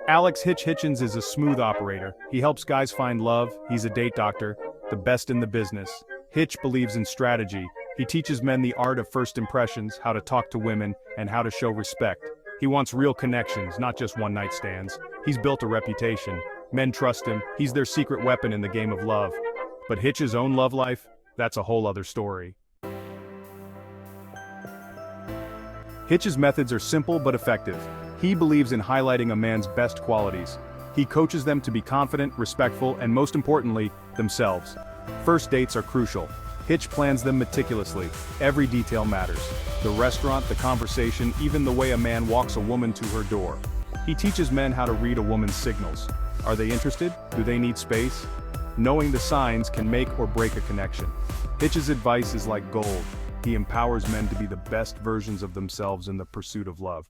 Hitch Hitchens is a smooth operator. He helps guys find love, he's a date doctor, the best in the business. Hitch believes in strategy. He teaches men the art of first impressions, how to talk to women, and how to show respect. He wants real connections, not just one-night stands. He's built a reputation. Men trust him, he's their secret weapon in the game of love. But Hitch's own love life? That's a whole other story. Hitch's methods are simple but effective. He believes in highlighting a man's best qualities. He coaches them to be confident, respectful, and most importantly, themselves. First dates are crucial. Hitch plans them meticulously. Every detail matters. The restaurant, the conversation, even the way a man walks a woman to her door. He teaches men how to read a woman's signals. Are they interested? Do they need space? Knowing the signs can make or break a connection. Hitch's advice is like gold. He empowers men to be the best versions of themselves in the pursuit of love.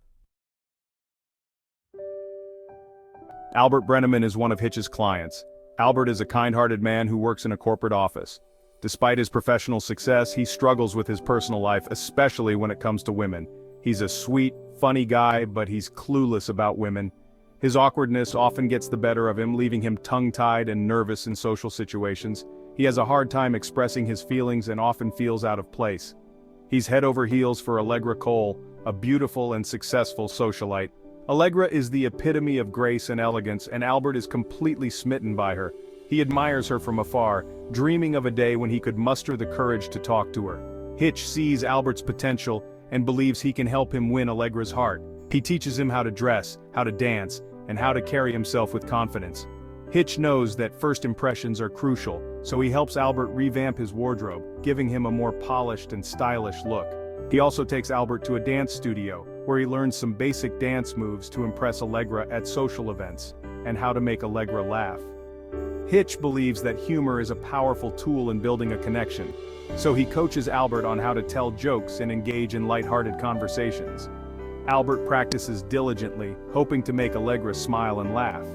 Albert Brenneman is one of Hitch's clients. Albert is a kind-hearted man who works in a corporate office. Despite his professional success, he struggles with his personal life, especially when it comes to women. He's a sweet, funny guy, but he's clueless about women. His awkwardness often gets the better of him, leaving him tongue-tied and nervous in social situations. He has a hard time expressing his feelings and often feels out of place. He's head over heels for Allegra Cole, a beautiful and successful socialite. Allegra is the epitome of grace and elegance, and Albert is completely smitten by her. He admires her from afar, dreaming of a day when he could muster the courage to talk to her. Hitch sees Albert's potential and believes he can help him win Allegra's heart. He teaches him how to dress, how to dance, and how to carry himself with confidence. Hitch knows that first impressions are crucial, so he helps Albert revamp his wardrobe, giving him a more polished and stylish look. He also takes Albert to a dance studio, where he learns some basic dance moves to impress Allegra at social events, and how to make Allegra laugh. Hitch believes that humor is a powerful tool in building a connection, so he coaches Albert on how to tell jokes and engage in light-hearted conversations. Albert practices diligently, hoping to make Allegra smile and laugh.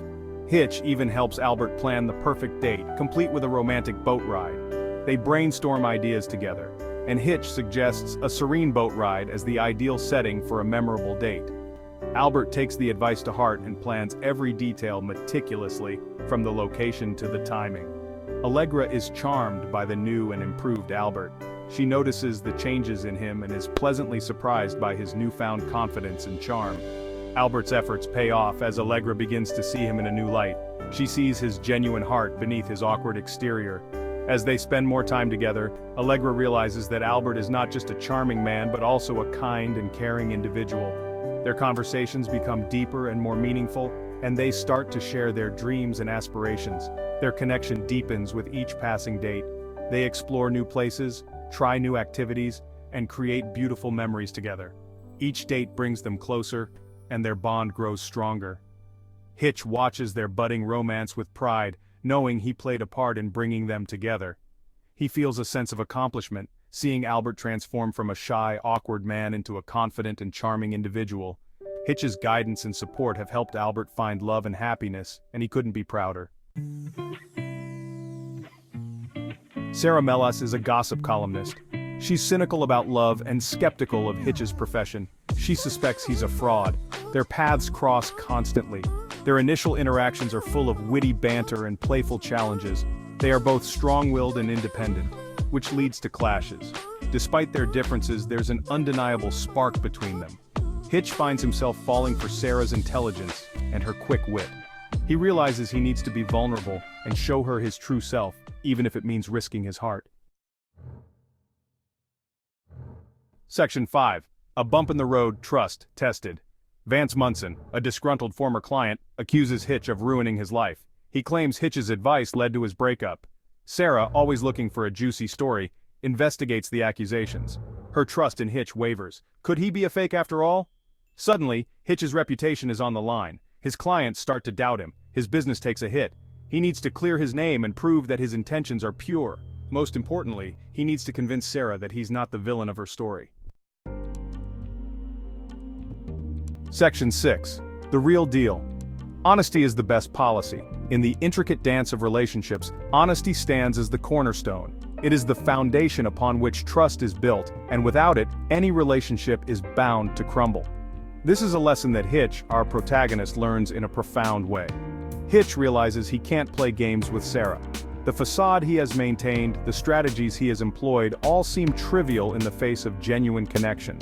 Hitch even helps Albert plan the perfect date, complete with a romantic boat ride. They brainstorm ideas together, and Hitch suggests a serene boat ride as the ideal setting for a memorable date. Albert takes the advice to heart and plans every detail meticulously, from the location to the timing. Allegra is charmed by the new and improved Albert. She notices the changes in him and is pleasantly surprised by his newfound confidence and charm. Albert's efforts pay off as Allegra begins to see him in a new light. She sees his genuine heart beneath his awkward exterior. As they spend more time together, Allegra realizes that Albert is not just a charming man but also a kind and caring individual. Their conversations become deeper and more meaningful, and they start to share their dreams and aspirations. Their connection deepens with each passing date. They explore new places, try new activities, and create beautiful memories together. Each date brings them closer, and their bond grows stronger. Hitch watches their budding romance with pride, knowing he played a part in bringing them together. He feels a sense of accomplishment, seeing Albert transform from a shy, awkward man into a confident and charming individual. Hitch's guidance and support have helped Albert find love and happiness, and he couldn't be prouder. Sara Melas is a gossip columnist. She's cynical about love and skeptical of Hitch's profession. She suspects he's a fraud. Their paths cross constantly. Their initial interactions are full of witty banter and playful challenges. They are both strong-willed and independent, which leads to clashes. Despite their differences, there's an undeniable spark between them. Hitch finds himself falling for Sara's intelligence and her quick wit. He realizes he needs to be vulnerable and show her his true self, even if it means risking his heart. Section 5. A bump in the road, trust, tested. Vance Munson, a disgruntled former client, accuses Hitch of ruining his life. He claims Hitch's advice led to his breakup. Sara, always looking for a juicy story, investigates the accusations. Her trust in Hitch wavers. Could he be a fake after all? Suddenly, Hitch's reputation is on the line. His clients start to doubt him. His business takes a hit. He needs to clear his name and prove that his intentions are pure. Most importantly, he needs to convince Sara that he's not the villain of her story. Section 6. The real deal. Honesty is the best policy. In the intricate dance of relationships, honesty stands as the cornerstone. It is the foundation upon which trust is built, and without it, any relationship is bound to crumble. This is a lesson that Hitch, our protagonist, learns in a profound way. Hitch realizes he can't play games with Sara. The facade he has maintained, the strategies he has employed, all seem trivial in the face of genuine connection.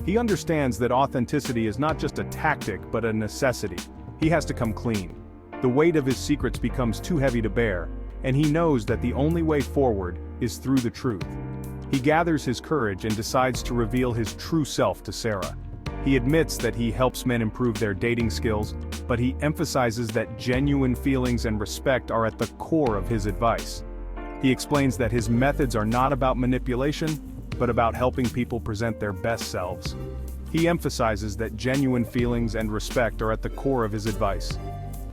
He understands that authenticity is not just a tactic but a necessity. He has to come clean. The weight of his secrets becomes too heavy to bear, and he knows that the only way forward is through the truth. He gathers his courage and decides to reveal his true self to Sara. He admits that he helps men improve their dating skills, but he emphasizes that genuine feelings and respect are at the core of his advice. He explains that his methods are not about manipulation, but about helping people present their best selves. He emphasizes that genuine feelings and respect are at the core of his advice.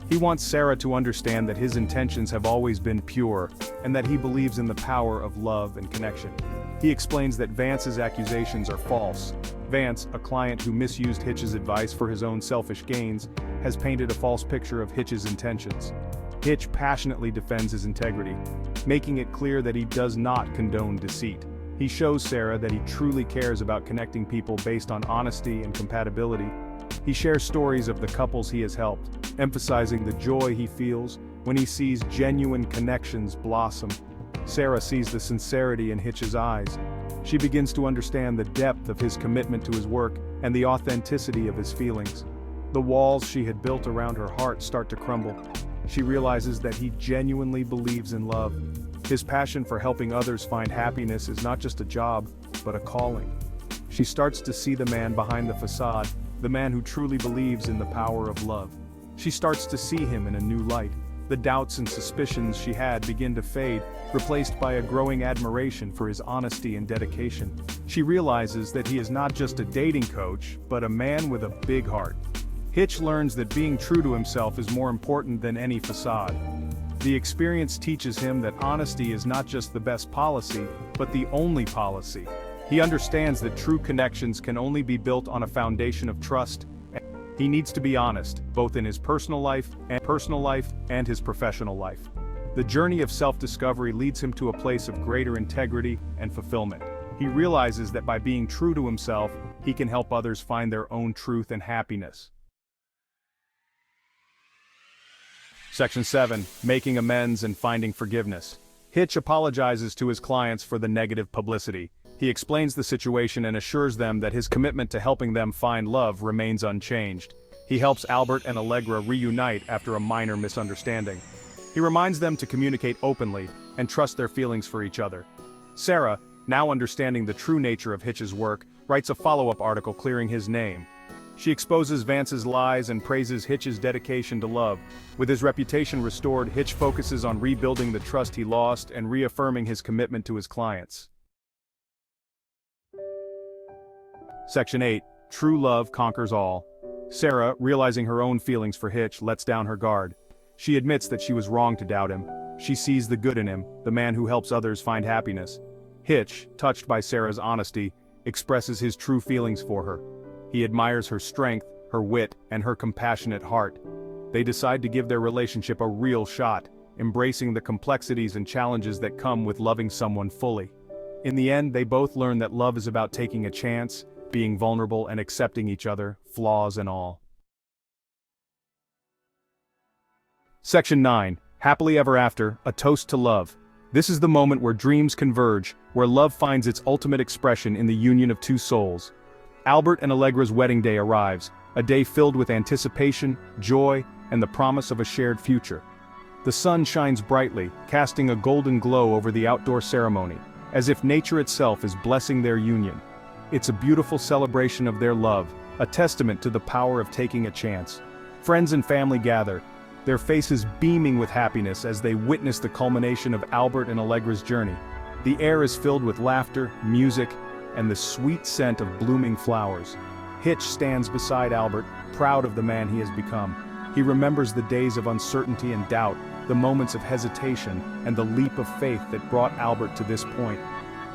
He wants Sara to understand that his intentions have always been pure, and that he believes in the power of love and connection. He explains that Vance's accusations are false. Vance, a client who misused Hitch's advice for his own selfish gains, has painted a false picture of Hitch's intentions. Hitch passionately defends his integrity, making it clear that he does not condone deceit. He shows Sara that he truly cares about connecting people based on honesty and compatibility. He shares stories of the couples he has helped, emphasizing the joy he feels when he sees genuine connections blossom. Sara sees the sincerity in Hitch's eyes. She begins to understand the depth of his commitment to his work and the authenticity of his feelings. The walls she had built around her heart start to crumble. She realizes that he genuinely believes in love. His passion for helping others find happiness is not just a job, but a calling. She starts to see the man behind the facade, the man who truly believes in the power of love. She starts to see him in a new light. The doubts and suspicions she had begin to fade, replaced by a growing admiration for his honesty and dedication. She realizes that he is not just a dating coach, but a man with a big heart. Hitch learns that being true to himself is more important than any facade. The experience teaches him that honesty is not just the best policy, but the only policy. He understands that true connections can only be built on a foundation of trust. He needs to be honest, both in his personal life and his professional life. The journey of self-discovery leads him to a place of greater integrity and fulfillment. He realizes that by being true to himself, he can help others find their own truth and happiness. Section 7. Making amends and finding forgiveness. Hitch apologizes to his clients for the negative publicity. He explains the situation and assures them that his commitment to helping them find love remains unchanged. He helps Albert and Allegra reunite after a minor misunderstanding. He reminds them to communicate openly and trust their feelings for each other. Sara, now understanding the true nature of Hitch's work, writes a follow-up article clearing his name. She exposes Vance's lies and praises Hitch's dedication to love. With his reputation restored, Hitch focuses on rebuilding the trust he lost and reaffirming his commitment to his clients. Section 8. True love conquers all. Sara, realizing her own feelings for Hitch, lets down her guard. She admits that she was wrong to doubt him. She sees the good in him, the man who helps others find happiness. Hitch, touched by Sara's honesty, expresses his true feelings for her. He admires her strength, her wit, and her compassionate heart. They decide to give their relationship a real shot, embracing the complexities and challenges that come with loving someone fully. In the end, they both learn that love is about taking a chance, being vulnerable and accepting each other, flaws and all. Section 9. Happily Ever After, a toast to love. This is the moment where dreams converge, where love finds its ultimate expression in the union of two souls. Albert and Allegra's wedding day arrives, a day filled with anticipation, joy, and the promise of a shared future. The sun shines brightly, casting a golden glow over the outdoor ceremony, as if nature itself is blessing their union. It's a beautiful celebration of their love, a testament to the power of taking a chance. Friends and family gather, their faces beaming with happiness as they witness the culmination of Albert and Allegra's journey. The air is filled with laughter, music, and the sweet scent of blooming flowers. Hitch stands beside Albert, proud of the man he has become. He remembers the days of uncertainty and doubt, the moments of hesitation, and the leap of faith that brought Albert to this point.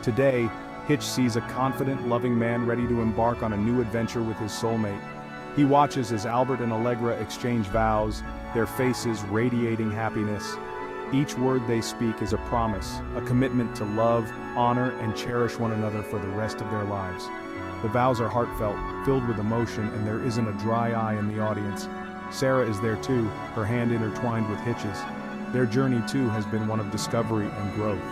Today, Hitch sees a confident, loving man ready to embark on a new adventure with his soulmate. He watches as Albert and Allegra exchange vows, their faces radiating happiness. Each word they speak is a promise, a commitment to love, honor, and cherish one another for the rest of their lives. The vows are heartfelt, filled with emotion, and there isn't a dry eye in the audience. Sara is there too, her hand intertwined with Hitch's. Their journey too has been one of discovery and growth.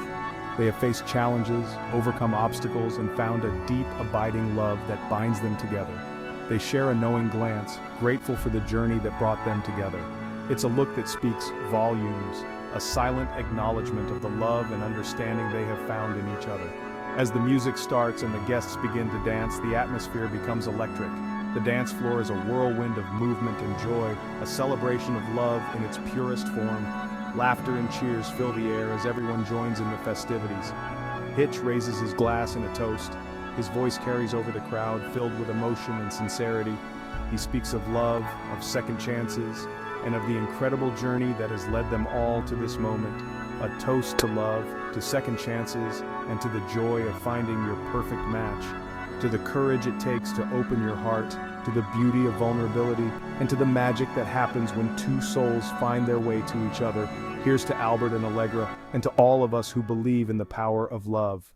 They have faced challenges, overcome obstacles, and found a deep, abiding love that binds them together. They share a knowing glance, grateful for the journey that brought them together. It's a look that speaks volumes, a silent acknowledgement of the love and understanding they have found in each other. As the music starts and the guests begin to dance, the atmosphere becomes electric. The dance floor is a whirlwind of movement and joy, a celebration of love in its purest form. Laughter and cheers fill the air as everyone joins in the festivities. Hitch raises his glass in a toast. His voice carries over the crowd, filled with emotion and sincerity. He speaks of love, of second chances, and of the incredible journey that has led them all to this moment. A toast to love, to second chances, and to the joy of finding your perfect match. To the courage it takes to open your heart, to the beauty of vulnerability, and to the magic that happens when two souls find their way to each other. Here's to Albert and Allegra, and to all of us who believe in the power of love.